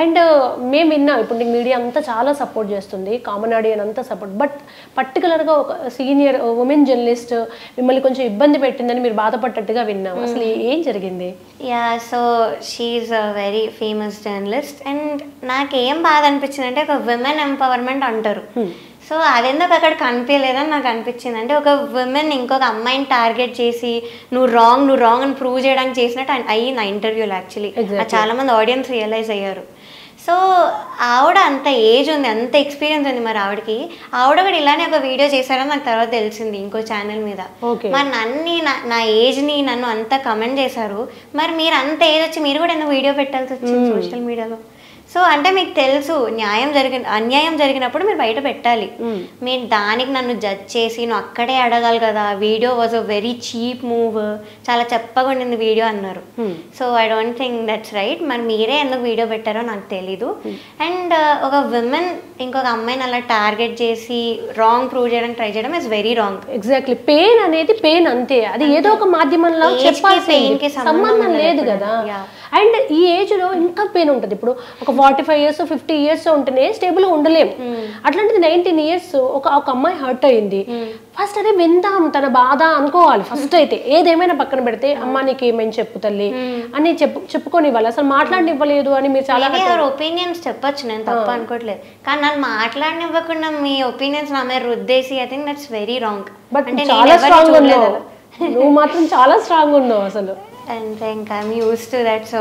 And మేము విన్నాం ఇప్పుడు నీకు మీడియా అంతా చాలా సపోర్ట్ చేస్తుంది, కామన్ ఆడియన్ అంతా సపోర్ట్, బట్ పర్టికులర్గా ఒక సీనియర్ ఉమెన్ జర్నలిస్ట్ మిమ్మల్ని కొంచెం ఇబ్బంది పెట్టిందని మీరు బాధపడ్డట్టుగా విన్నాం. అసలు ఏం జరిగింది? Yeah, so she's a very famous journalist. And నాకేం బాధ అనిపించింది అంటే ఒక విమెన్ ఎంపవర్మెంట్ అంటారు, సో అదెందుకు అక్కడ కనిపించలేదని నాకు అనిపించింది. అంటే ఒక విమెన్ ఇంకొక అమ్మాయిని టార్గెట్ చేసి నువ్వు రాంగ్ అని ప్రూవ్ చేయడానికి చేసినట్టు అయ్యింది ఆ ఇంటర్వ్యూలో. యాక్చువల్లీ చాలా మంది ఆడియన్స్ రియలైజ్ అయ్యారు. సో ఆవిడ అంత ఏజ్ ఉంది, అంత ఎక్స్పీరియన్స్ ఉంది, మరి ఆవిడ కూడా ఇలానే ఒక వీడియో చేశారని నాకు తర్వాత తెలిసింది ఇంకో ఛానల్ మీద. మరి నా ఏజ్ని నన్ను అంత కమెంట్ చేశారు, మరి మీరు అంత ఏజ్ వచ్చి మీరు కూడా ఎందుకు వీడియో పెట్టాల్సి వచ్చింది సోషల్ మీడియాలో? సో అంటే మీకు తెలుసు అన్యాయం జరిగినప్పుడు మీరు బయట పెట్టాలి. మీరు దానికి నన్ను జడ్జ్ చేసి నువ్వు అక్కడే అడగాలి కదా, video was a very cheap move, చాలా చెప్పగా ఉండింది వీడియో అన్నారు. So I don't think that's right. మరి మీరే ఎందుకు వీడియో పెట్టారో నాకు తెలీదు. అండ్ ఒక విమెన్ ఇంకొక అమ్మాయిని అలా టార్గెట్ చేసి రాంగ్ ప్రూవ్ చేయడానికి ట్రై చేయడం is very wrong. Exactly, pain అనేది పెయిన్ అంతే, అది ఏదో ఒక మాధ్యమంలో చెప్పాల్సి సంబంధం లేదు కదా. అండ్ ఈ ఏజ్ లో ఇంకా పెయిన్ ఉంటుంది. ఇప్పుడు ఒక 45 years 50 years ఉంటేనే స్టేబుల్గా ఉండలేము. అట్లాంటిది 19 years ఒక అమ్మాయి హర్ట్ అయింది. ఫస్ట్ అదే విందాం తన బాధ అనుకోవాలి ఫస్ట్. అయితే ఏదేమైనా పక్కన పెడితే అమ్మ నీకు ఏమైనా చెప్పు తల్లి అని చెప్పుకొని ఇవ్వాలి. అసలు మాట్లాడనివ్వలేదు అని మీరు చాలా ఒపీనియన్స్ చెప్పొచ్చు, నేను తప్ప అనుకోవట్లేదు. కానీ నన్ను మాట్లాడనివ్వకుండా మీ ఒపీనియన్స్ నా మీద రుద్దేసి I think that's very wrong. But చాలా స్ట్రాంగ్ ఉన్నావు నువ్వు, మాత్రం చాలా స్ట్రాంగ్ ఉన్నావు అసలు. అంతే, ఇంకా I'm use to that. So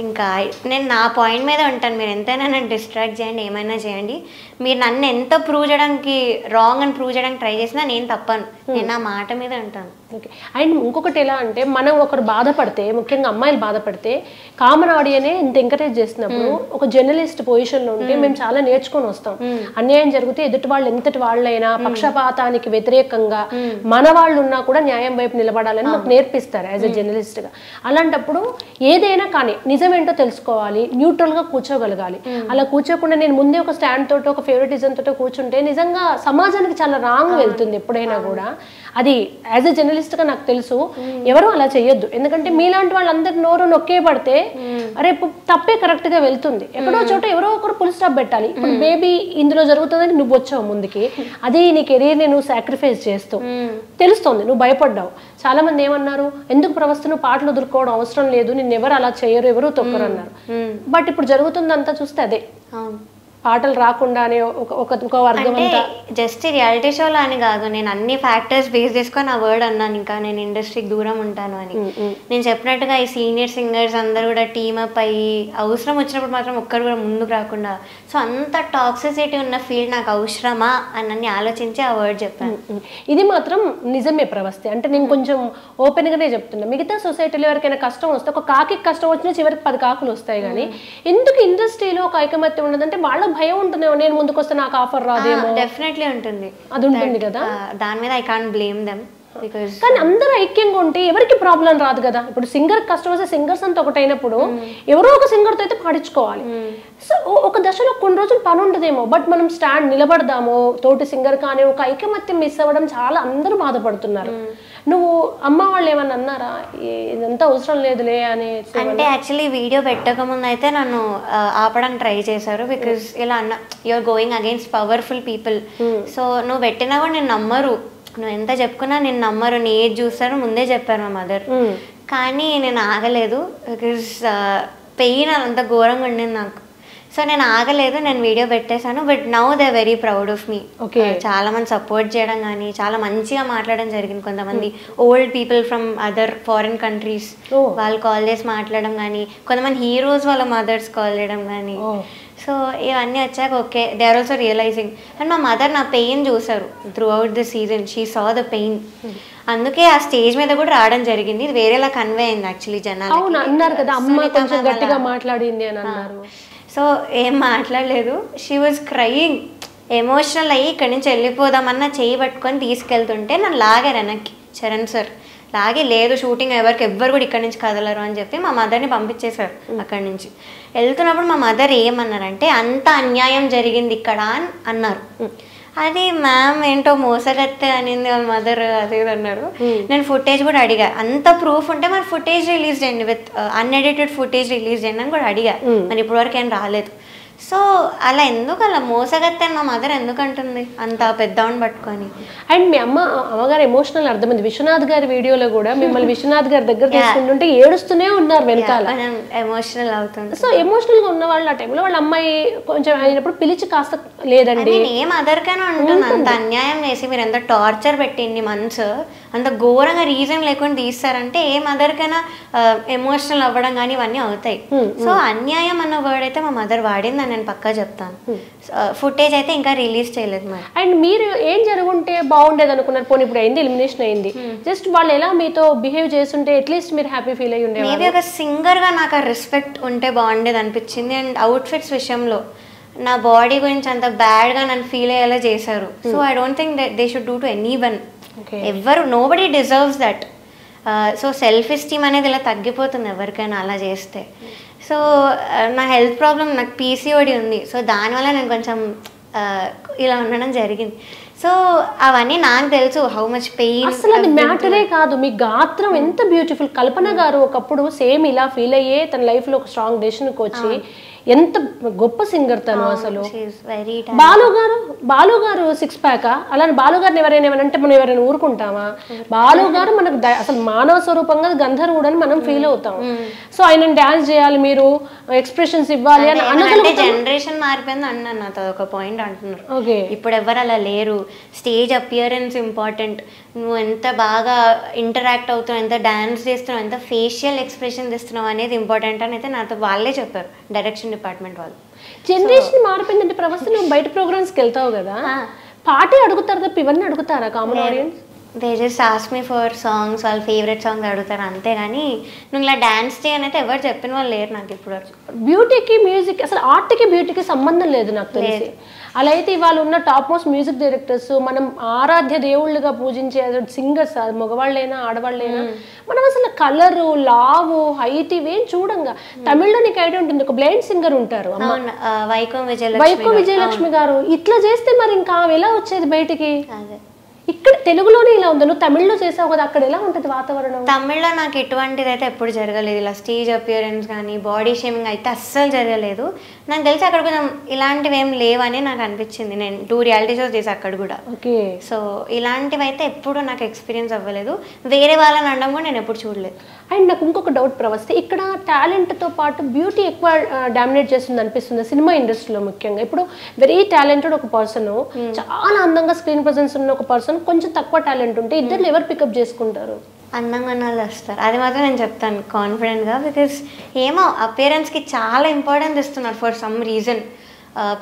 ఇంకా నేను నా పాయింట్ మీద ఉంటాను. మీరు ఎంతైనా నన్ను డిస్ట్రాక్ట్ చేయండి, ఏమైనా చేయండి, మీరు నన్ను ఎంత ప్రూవ్ చేయడానికి రాంగ్ అని ప్రూవ్ చేయడానికి ట్రై చేసినా నేను తప్పను, నేను నా మాట మీద ఉంటాను. ఓకే. అండ్ ఇంకొకటి ఎలా అంటే మనం ఒకరు బాధపడితే, ముఖ్యంగా అమ్మాయిలు బాధపడితే కామన్ ఆడియనే ఇంత ఎంకరేజ్ చేస్తున్నప్పుడు ఒక జర్నలిస్ట్ పొజిషన్లో ఉంటే మేము చాలా నేర్చుకొని వస్తాం. అన్యాయం జరిగితే ఎదుటి వాళ్ళు ఎంతటి వాళ్ళైనా పక్షపాతానికి వ్యతిరేకంగా మన వాళ్ళు ఉన్నా కూడా న్యాయం వైపు నిలబడాలని మాకు నేర్పిస్తారు యాజ్ ఎ జర్నలిస్ట్గా. అలాంటప్పుడు ఏదైనా కానీ నిజమేంటో తెలుసుకోవాలి, న్యూట్రల్గా కూర్చోగలగాలి. అలా కూర్చోకుండా నేను ముందే ఒక స్టాండ్ తోటో ఒక ఫేవరెటిజం తోటో కూర్చుంటే నిజంగా సమాజానికి చాలా రాంగ్ వెళ్తుంది ఎప్పుడైనా కూడా. అది యాజ్ ఎ జర్నలిస్ట్గా నాకు తెలుసు, ఎవరు అలా చేయొద్దు. ఎందుకంటే మీలాంటి వాళ్ళందరి నోరు నొక్కే పడితే రేపు తప్పే కరెక్ట్గా వెళ్తుంది. ఎక్కడో చోట ఎవరో ఒకరు ఫుల్ స్టాప్ పెట్టాలి. ఇప్పుడు బేబీ ఇందులో జరుగుతుందని నువ్వు వచ్చావు ముందుకి, అది నీ కెరీర్ని నువ్వు సాక్రిఫైస్ చేస్తావు, తెలుస్తుంది నువ్వు భయపడ్డావు. చాలా మంది ఏమన్నారు, ఎందుకు ప్రవస్థను పాటలు వదులుకోవడం అవసరం లేదు, నిన్ను ఎవరు అలా చేయరు, ఎవరు తొక్కరు అన్నారు. బట్ ఇప్పుడు జరుగుతుందంతా చూస్తే అదే, పాటలు రాకుండానే ఒక వర్గం అంతా. జస్ట్ రియాలిటీ షోలో అని కాదు, నేను అన్ని ఫ్యాక్టర్స్ బేస్ చేసుకొని ఆ వర్డ్ అన్నాను. ఇంకా నేను ఇండస్ట్రీకి దూరం ఉంటాను అని నేను చెప్పినట్టుగా ఈ సీనియర్ సింగర్స్ అందరూ కూడా టీమప్ అయ్యి అవసరం వచ్చినప్పుడు మాత్రం ఒక్కరు కూడా ముందుకు రాకుండా, సో అంత టాక్సిసిటీ ఉన్న ఫీల్డ్ నాకు అవసరమా అని ఆలోచించి ఆ వర్డ్ చెప్పాను. ఇది మాత్రం నిజమే ప్రవస్థ. అంటే నేను కొంచెం ఓపెన్గానే చెప్తున్నా. మిగతా సొసైటీలో ఎవరికైనా కష్టం వస్తే ఒక కాకి కష్టం వచ్చినా చివరికి 10 కాకులు వస్తాయి. కానీ ఎందుకు ఇండస్ట్రీలో ఒక ఐకమత్యం ఉండదంటే వాళ్ళ భయం ఉంటుందేమో, నేను ముందుకు వస్తే నాకు ఆఫర్ రాదేమో. డెఫినెట్లీ ఉంటుంది, అది ఉంటుంది కదా. దాని మీద ఐ కాంట్ బ్లేమ్ దెమ్. కానీ అందరూ ఐక్యంగా ఉంటే ఎవరికి ప్రాబ్లం రాదు కదా. ఇప్పుడు సింగర్ కష్టం వస్తే సింగర్స్ అంతా ఒకటైనప్పుడు ఎవరో ఒక సింగర్తో అయితే పాడించుకోవాలి. సో ఒక దశలో కొన్ని రోజులు పని ఉంటుందేమో, బట్ మనం స్టాండ్ నిలబడదాము తోటి సింగర్ కానీ ఒక ఐకమత్యం మిస్ అవ్వడం చాలా అందరూ బాధపడుతున్నారు. నువ్వు అమ్మ వాళ్ళు ఏమన్నా అన్నారా ఇదంతా అవసరం లేదులే అని? అంటే యాక్చువల్లీ వీడియో పెట్టకముందు అయితే నన్ను ఆపడానికి ట్రై చేశారు. బికాజ్ ఇలా అన్న you're going against powerful people, so నువ్వు పెట్టినా కూడా నేను నమ్మరు, నువ్వు ఎంత చెప్పుకున్నా నేను నమ్మరు, నీ ఏజ్ చూస్తారు ముందే చెప్పారు మా మదర్. కానీ నేను ఆగలేదు, బికాజ్ పెయిన్ అంత ఘోరంగా ఉండింది నాకు. సో నేను ఆగలేదు, నేను వీడియో పెట్టేశాను. But now they very proud of me. చాలా మంది సపోర్ట్ చేయడం కానీ చాలా మంచిగా మాట్లాడడం జరిగింది. కొంతమంది old people from other foreign countries వాళ్ళు కాల్ చేసి మాట్లాడడం కానీ, కొంతమంది హీరోస్ వాళ్ళ మదర్స్ కాల్ చేయడం కానీ. సో ఇవన్నీ వచ్చాక okay, they are also realizing. And మా మదర్ నా పెయిన్ చూసారు throughout the season, she saw the pain. అందుకే ఆ స్టేజ్ మీద కూడా రావడం జరిగింది. ఇది వేరేలా కన్వే అయింది యాక్చువల్లీ జనాలు. అన్నారు కదా అమ్మ కొంచెం గట్టిగా మాట్లాడింది అని అన్నారు. సో ఏం మాట్లాడలేదు, షీ వాజ్ క్రయింగ్, ఎమోషనల్ అయ్యి ఇక్కడి నుంచి వెళ్ళిపోదామన్న చేయి పట్టుకొని తీసుకెళ్తుంటే నన్ను లాగారు వెనక్కి చరణ్ సార్. లాగే లేదు షూటింగ్ ఎవ్వరు కూడా ఇక్కడి నుంచి కదలరు అని చెప్పి మా మదర్ని పంపించేశారు అక్కడి నుంచి. వెళ్తున్నప్పుడు మా మదర్ ఏమన్నారంటే అంత అన్యాయం జరిగింది ఇక్కడ అని అన్నారు. అది మ్యామ్ ఏంటో మోసగత్తే అనింది వాళ్ళ మదర్ అది అన్నారు. నేను ఫుటేజ్ కూడా అడిగా, అంత ప్రూఫ్ ఉంటే మరి ఫుటేజ్ రిలీజ్ చేయండి, విత్ అన్ఎడిటెడ్ ఫుటేజ్ రిలీజ్ చేయండి అని కూడా అడిగా. మరి ఇప్పటివరకు ఏం రాలేదు. సో అలా ఎందుకు అలా మోసగత్తే మా మదర్ ఎందుకు అంటుంది అంత పెద్దవాడిని పట్టుకొని? అండ్ మీ అమ్మగారు ఎమోషనల్ అర్థమైంది. విశ్వనాథ్ గారి వీడియోలో కూడా మిమ్మల్ని విశ్వనాథ్ గారి దగ్గర తీసుకుంటుంటే ఏడుస్తూనే ఉన్నారు వెనకాల. ఎమోషనల్ అవుతుంది. సో ఎమోషనల్ గా ఉన్న వాళ్ళు ఆ టైంలో వాళ్ళ అమ్మాయి కొంచెం అయినప్పుడు పిలిచి కాస్త లేదండి ఏ మదర్కైనా ఉంటుంది, అంత అన్యాయం చేసి మీరు ఎంత టార్చర్ పెట్టి ఇన్ని మంత్స్ అంత ఘోరంగా రీజన్ లేకుండా తీస్తారంటే ఏ మదర్కైనా ఎమోషనల్ అవ్వడం కానీ ఇవన్నీ అవుతాయి. సో అన్యాయం అన్న వర్డ్ అయితే మా మదర్ వాడింది నేను పక్కా చెప్తాను. ఫుటేజ్ అయితే ఇంకా రిలీజ్ చేయలేదు మరి. అండ్ మీరు ఏం జరుగుంటే బాగుండేది అనుకున్నారు? పోనీ ఇప్పుడు అయింది, ఎలిమినేషన్ అయింది, జస్ట్ వాళ్ళు ఎలా మీతో బిహేవ్ చేస్తుంటే అట్లీస్ట్ మీరు హ్యాపీ ఫీల్ అయ్యి ఉండేది. మేబీ ఒక సింగర్గా నాకు ఆ రెస్పెక్ట్ ఉంటే బాగుండేది అనిపించింది. అండ్ అవుట్ఫిట్స్ విషయంలో నా బాడీ గురించి అంత బ్యాడ్గా నన్ను ఫీల్ అయ్యేలా చేశారు. So I don't think they should do to anyone. ఎవ్వరు nobody deserves that. So self esteem అనేది ఇలా తగ్గిపోతుంది ఎవరికైనా అలా చేస్తే. సో నా హెల్త్ ప్రాబ్లం, నాకు పీసీఓడి ఉంది. సో దానివల్ల నేను కొంచెం ఇలా ఉండడం జరిగింది. సో అవన్నీ నాకు తెలుసు హౌ మచ్ పెయిన్. అసలు అది మ్యాటరే కాదు. మీ గాత్రం ఎంత బ్యూటిఫుల్. కల్పన గారు ఒకప్పుడు సేమ్ ఇలా ఫీల్ అయ్యే తన లైఫ్లో ఒక స్ట్రాంగ్ డెసిషన్కి వచ్చి ఎంత గొప్ప సింగర్ తను అసలు. బాలు గారు 6 ప్యాక్. అలానే బాలు గారిని ఎవరైనా ఏమనంటే మనం ఎవరైనా ఊరుకుంటామా? బాలు గారు మనకు అసలు మానవ స్వరూపంగా గంధర్వుడు అని మనం ఫీల్ అవుతాం. సో ఆయన డాన్స్ చేయాలి, మీరు ఎక్స్ప్రెషన్స్ ఇవ్వాలి అని అనగలుగుతాం. జనరేషన్ మారిపోయింది అన్నాను, ఒక పాయింట్ అంటున్నారు. ఇప్పుడు ఎవరు అలా లేరు. Stage appearance important. నువ్వు ఎంత బాగా ఇంటరాక్ట్ అవుతున్నావు, ఎంత డాన్స్ చేస్తున్నావు, ఎంత ఫేషియల్ ఎక్స్ప్రెషన్ ఇస్తున్నావు అనేది ఇంపార్టెంట్ అని అయితే నాతో వాళ్ళే చెప్పారు, డైరెక్షన్ డిపార్ట్మెంట్ వాళ్ళు. జనరేషన్ మారిపోయిందంటే ప్రవస్థ, నువ్వు బయట ప్రోగ్రామ్స్కి వెళ్తావు కదా, పార్టీ అడుగుతారు తప్ప ఇవన్నీ అడుగుతారా common audience? They just ask me for songs, వాళ్ళ ఫేవరెట్ సాంగ్స్ అడుగుతారు అంతేగాని నువ్వు ఇలా డాన్స్ చేయని అయితే ఎవరు చెప్పిన వాళ్ళు లేరు నాకు ఇప్పుడు. బ్యూటీకి మ్యూజిక్, అసలు ఆర్ట్కి బ్యూటీకి సంబంధం లేదు నాకు తెలిసి. అలా అయితే ఇవాళ ఉన్న టాప్ మోస్ట్ మ్యూజిక్ డైరెక్టర్స్, మనం ఆరాధ్య దేవుళ్ళుగా పూజించే సింగర్స్, ఆడవాళ్ళైనా మనం అసలు కలరు, లావు, హైట్ ఇవేం చూడంగా. తమిళ్లో నీకు ఐడియా ఉంటుంది, ఒక బ్లైండ్ సింగర్ ఉంటారు వైకం విజయలక్ష్మి గారు. ఇట్లా చేస్తే మరి ఇంకా ఎలా వచ్చేది బయటికి? ఇక్కడ తెలుగులోనే ఇలా ఉంది, నువ్వు తమిళ్లో చేసావు కదా, అక్కడ ఎలా ఉంటుంది వాతావరణం? తమిళ్లో నాకు ఎటువంటిది అయితే ఎప్పుడు జరగలేదు. ఇలా స్టేజ్ అపియరెన్స్ కానీ బాడీ షేమింగ్ అయితే అస్సలు జరగలేదు. నాకు తెలిసి అక్కడ కొంచెం ఇలాంటివి ఏం లేవని నాకు అనిపించింది. నేను 2 రియాలిటీ షోస్ చేసి అక్కడ కూడా. సో ఇలాంటివి అయితే ఎప్పుడు నాకు ఎక్స్పీరియన్స్ అవ్వలేదు. వేరే వాళ్ళని అనడం కూడా నేను ఎప్పుడు చూడలేదు. అండ్ నాకు ఇంకొక డౌట్ ప్రవస్తే, ఇక్కడ టాలెంట్తో పాటు బ్యూటీ ఎక్కువ డామినేట్ చేస్తుంది అనిపిస్తుంది సినిమా ఇండస్ట్రీలో ముఖ్యంగా. ఇప్పుడు వెరీ టాలెంటెడ్ ఒక పర్సన్, చాలా అందంగా స్క్రీన్ ప్రెజెన్స్ ఉన్న ఒక పర్సన్, కొంచెం తక్కువ టాలెంట్ ఉంటే ఇద్దరు ఎవరు పికప్ చేసుకుంటారు? అందంగా వాళ్ళు వస్తారు, అది మాత్రం నేను చెప్తాను కాన్ఫిడెంట్గా. బికాస్ ఏమో అపియరెన్స్కి చాలా ఇంపార్టెన్స్ ఇస్తున్నారు ఫర్ సమ్ రీజన్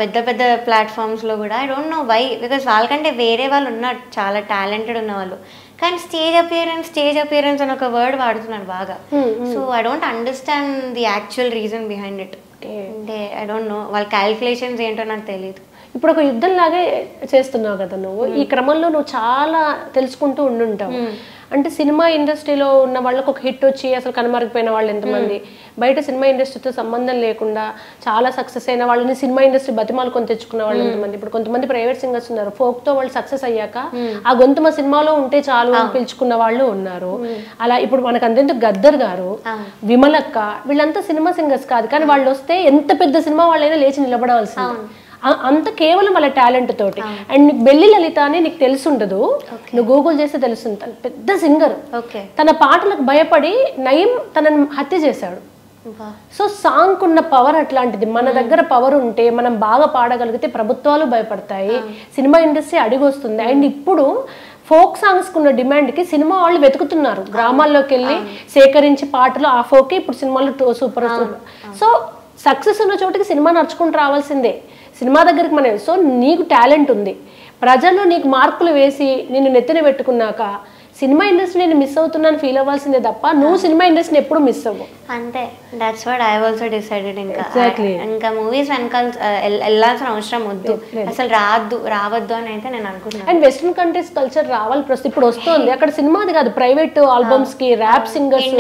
పెద్ద పెద్ద ప్లాట్ఫామ్స్లో కూడా. I don't know why, because వాళ్ళకంటే వేరే వాళ్ళు ఉన్నారు చాలా టాలెంటెడ్ ఉన్న వాళ్ళు, కానీ స్టేజ్ అపియరెన్స్ అని ఒక వర్డ్ వాడుతున్నారు బాగా. So I don't understand the actual reason behind it. అంటే ఐ డోంట్ నో వాళ్ళ క్యాలిక్యులేషన్స్ ఏంటో నాకు తెలియదు. ఇప్పుడు ఒక యుద్ధంలాగే చేస్తున్నావు కదా నువ్వు, ఈ క్రమంలో నువ్వు చాలా తెలుసుకుంటూ ఉండుంటావు. అంటే సినిమా ఇండస్ట్రీలో ఉన్న వాళ్ళకు ఒక హిట్ వచ్చి అసలు కనుమరుగిపోయిన వాళ్ళు ఎంతమంది, బయట సినిమా ఇండస్ట్రీతో సంబంధం లేకుండా చాలా సక్సెస్ అయిన వాళ్ళని సినిమా ఇండస్ట్రీ బతిమాలు కొని తెచ్చుకున్న వాళ్ళు ఎంతమంది. ఇప్పుడు కొంతమంది ప్రైవేట్ సింగర్స్ ఉన్నారు, ఫోక్తో వాళ్ళు సక్సెస్ అయ్యాక ఆ గొంతు మా సినిమాలో ఉంటే చాలు అని పిలుచుకున్న వాళ్ళు ఉన్నారు. అలా ఇప్పుడు మనకు అంతెందుకు గద్దర్ గారు, విమలక్క, వీళ్ళంతా సినిమా సింగర్స్ కాదు, కానీ వాళ్ళు వస్తే ఎంత పెద్ద సినిమా వాళ్ళైనా లేచి నిలబడాల్సింది. అంత కేవలం వాళ్ళ టాలెంట్ తోటి. అండ్ నీకు బెల్లి లలిత అని నీకు తెలుసుండదు, నువ్వు గూగుల్ చేస్తే తెలుస్తుంది. తను పెద్ద సింగర్, తన పాటలకు భయపడి నయీం తనని హత్య చేశాడు. సో సాంగ్ ఉన్న పవర్ అట్లాంటిది. మన దగ్గర పవర్ ఉంటే మనం బాగా పాడగలిగితే ప్రభుత్వాలు భయపడతాయి, సినిమా ఇండస్ట్రీ అడిగొస్తుంది. అండ్ ఇప్పుడు ఫోక్ సాంగ్స్ కున్న డిమాండ్కి సినిమా వాళ్ళు వెతుకుతున్నారు, గ్రామాల్లోకి వెళ్ళి సేకరించి పాటలు ఆ ఫోకే ఇప్పుడు సినిమాలు సూపర్. సో సక్సెస్ ఉన్న చోటికి సినిమా నడుచుకుంటూ రావాల్సిందే, సినిమా దగ్గరికి మనం. సో నీకు టాలెంట్ ఉంది, ప్రజలు నీకు మార్కులు వేసి నిన్ను నెత్తిన పెట్టుకున్నాక సినిమా ఇండస్ట్రీ నేను మిస్ అవుతున్నాను ఫీల్ అవ్వాల్సిందే తప్ప నువ్వు సినిమా ఇండస్ట్రీని ఎప్పుడు మిస్ అవ్వవు. అంతే, that's what I also decided. ఇంకా మూవీస్ వెనకాల వెళ్ళాల్సిన అవసరం వద్దు, అసలు రావద్దు అని అయితే నేను అనుకుంటున్నాను. అండ్ వెస్ట్రన్ కంట్రీస్ కల్చర్ రావాలి ప్రస్తుతం, ఇప్పుడు వస్తుంది. అక్కడ సినిమాది కాదు, ప్రైవేట్ ఆల్బమ్స్ కి ర్యాప్ సింగర్స్,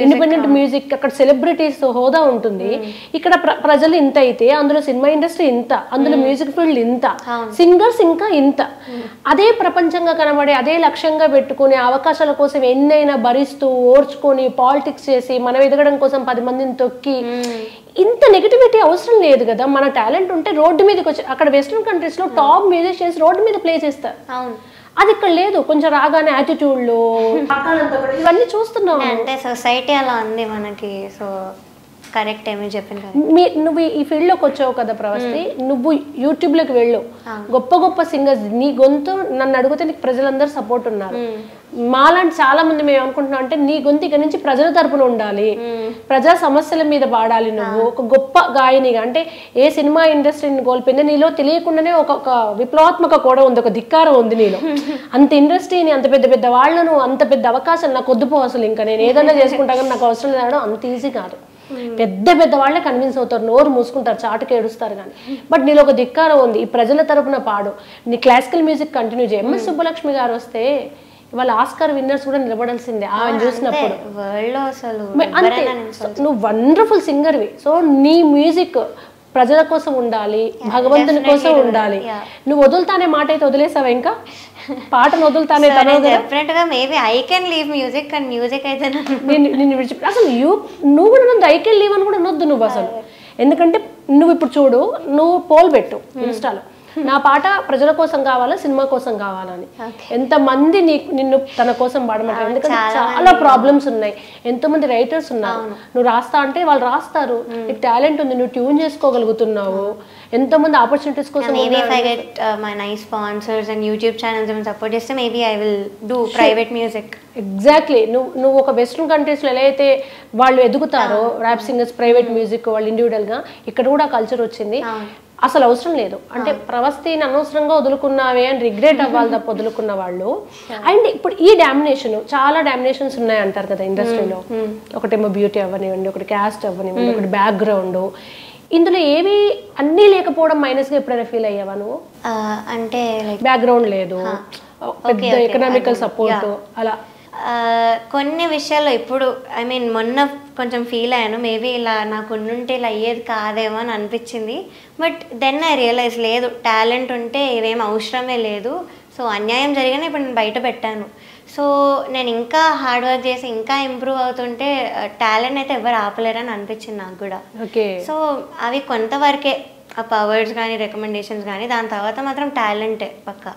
ఇండిపెండెంట్ మ్యూజిక్, అక్కడ సెలబ్రిటీస్ హోదా ఉంటుంది. ఇక్కడ ప్రజలు ఇంత అయితే అందులో సినిమా ఇండస్ట్రీ ఇంత, అందులో మ్యూజిక్ ఫీల్డ్ ఇంత, సింగర్స్ ఇంకా ఇంత. అదే ప్రపంచంగా కనబడే, అదే లక్ష్యంగా పెట్టుకుని అవకాశాల కోసం ఎన్నైనా భరిస్తూ ఓర్చుకొని పాలిటిక్స్ చేసి మనం ఎదగడం కోసం 10 మందిని తొక్కి, ఇంత నెగిటివిటీ అవసరం లేదు కదా. మన టాలెంట్ ఉంటే రోడ్డు మీదకి వచ్చి, అక్కడ వెస్ట్రన్ కంట్రీస్ లో టాప్ మ్యూజిషియన్స్ రోడ్డు మీద ప్లే చేస్తారు. అది ఇక్కడ లేదు. కొంచెం రాగానే యాటిట్యూడ్లు ఇవన్నీ చూస్తున్నాం. అంటే సొసైటీ అలా ఉంది మనకి. సో కరెక్ట్ ఏమి చెప్పింది. నువ్వు ఈ ఫీల్డ్ లోకి వచ్చావు కదా ప్రవస్తి, నువ్వు యూట్యూబ్ లోకి వెళ్ళు, గొప్ప గొప్ప సింగర్స్, నీ గొంతు నన్ను అడిగితే నీకు ప్రజలందరూ సపోర్ట్ ఉన్నారు. మాలాంటి చాలా మంది మేము అనుకుంటున్నాం అంటే నీ గొంతు ఇక నుంచి ప్రజల తరపున ఉండాలి, ప్రజా సమస్యల మీద పాడాలి. నువ్వు ఒక గొప్ప గాయనిగా, అంటే ఏ సినిమా ఇండస్ట్రీని కోల్పోయిందో నీలో తెలియకుండానే ఒక విప్లవాత్మక కూడా ఉంది, ఒక ధిక్కారం ఉంది నీలో. అంత ఇండస్ట్రీని, అంత పెద్ద పెద్ద వాళ్ళను, అంత పెద్ద అవకాశాలు నాకు వద్దుపో, అసలు ఇంకా నేను ఏదైనా చేసుకుంటా కానీ నాకు అవసరం లేదడం అంత ఈజీ కాదు. పెద్ద పెద్ద వాళ్ళే కన్విన్స్ అవుతారు, నోరు మూసుకుంటారు, చాటుకు ఏడుస్తారు కానీ. బట్ నీలో ఒక ధిక్కారం ఉంది, ఈ ప్రజల తరపున పాడు, నీ క్లాసికల్ మ్యూజిక్ కంటిన్యూ చేయి. ఎంఎస్ సుబ్బలక్ష్మి గారు వస్తే వాళ్ళ ఆస్కార్ విన్నర్స్ కూడా నిలబడాల్సిందే ఆమె చూసినప్పుడు. అంతే, నువ్వు వండర్ఫుల్ సింగర్వి. సో నీ మ్యూజిక్ ప్రజల కోసం ఉండాలి, భగవంతుని కోసం ఉండాలి. నువ్వు వదులుతానే మాట అయితే వదిలేసావా? ఇంకా పాటను వదులుతానే డెఫినెట్గా maybe I can leave music, and music అయితే నిన్ను విడిచిపెట్టి అసలు నువ్వు కూడా నన్ను ఐ కెన్ లీవ్ అని కూడా అనొద్దు నువ్వు అసలు. ఎందుకంటే నువ్వు ఇప్పుడు చూడు, నువ్వు పోల్ పెట్టు ఇన్స్టాలో, నా పాట ప్రజల కోసం కావాలా సినిమా కోసం కావాలని. ఎంతమంది నిన్ను తన కోసం పాడమంటారు, ఎందుకంటే చాలా ప్రాబ్లమ్స్ ఉన్నాయి, ఎంతో మంది రైటర్స్ ఉన్నారు. నువ్వు రాస్తా అంటే వాళ్ళు రాస్తారు, నీకు టాలెంట్ ఉంది, నువ్వు ట్యూన్ చేసుకోగలుగుతున్నావు, ఎంతో మంది ఆపర్చునిటీస్ కోసం. ఎగ్జాక్ట్లీ, నువ్వు ఒక వెస్ట్రన్ కంట్రీస్ లో ఎలా అయితే వాళ్ళు ఎదుగుతారో ర్యాప్ సింగర్స్, ప్రైవేట్ మ్యూజిక్ వాళ్ళు ఇండివిజువల్ గా, ఇక్కడ కూడా కల్చర్ వచ్చింది. అసలు అవసరం లేదు అంటే ప్రవస్తిని అనవసరంగా వదులుకున్నావే అని రిగ్రెట్ అవ్వాలి తప్ప వదులుకున్న వాళ్ళు. అండ్ ఇప్పుడు ఈ డామినేషన్, చాలా డామినేషన్స్ ఉన్నాయి అంటారు కదా ఇండస్ట్రీలో. ఒకటేమో బ్యూటీ అవ్వనివ్వండి, ఒకటి క్యాస్ట్ అవ్వనివ్వండి, ఒకటి బ్యాక్గ్రౌండ్. ఇందులో ఏవి అన్నీ లేకపోవడం మైనస్ గా ఎప్పుడైనా ఫీల్ అయ్యావా నువ్వు? అంటే బ్యాక్గ్రౌండ్ లేదు, పెద్ద ఎకనామికల్ సపోర్ట్, అలా కొన్ని విషయాల్లో ఇప్పుడు ఐ మీన్ మొన్న కొంచెం ఫీల్ అయ్యాను, మేబీ ఇలా నాకు ఉండుంటే ఇలా అయ్యేది కాదేమో అని అనిపించింది. బట్ దెన్ ఐ రియలైజ్ లేదు, టాలెంట్ ఉంటే ఇవేం అవసరమే లేదు. సో అన్యాయం జరిగినా ఇప్పుడు నేను బయట పెట్టాను. సో నేను ఇంకా హార్డ్ వర్క్ చేసి ఇంకా ఇంప్రూవ్ అవుతుంటే టాలెంట్ అయితే ఎవరు ఆపలేరని అనిపించింది నాకు కూడా. సో అవి కొంతవరకే, ఆ పవర్స్ కానీ రికమెండేషన్స్ కానీ, దాని తర్వాత మాత్రం టాలెంటే పక్కా.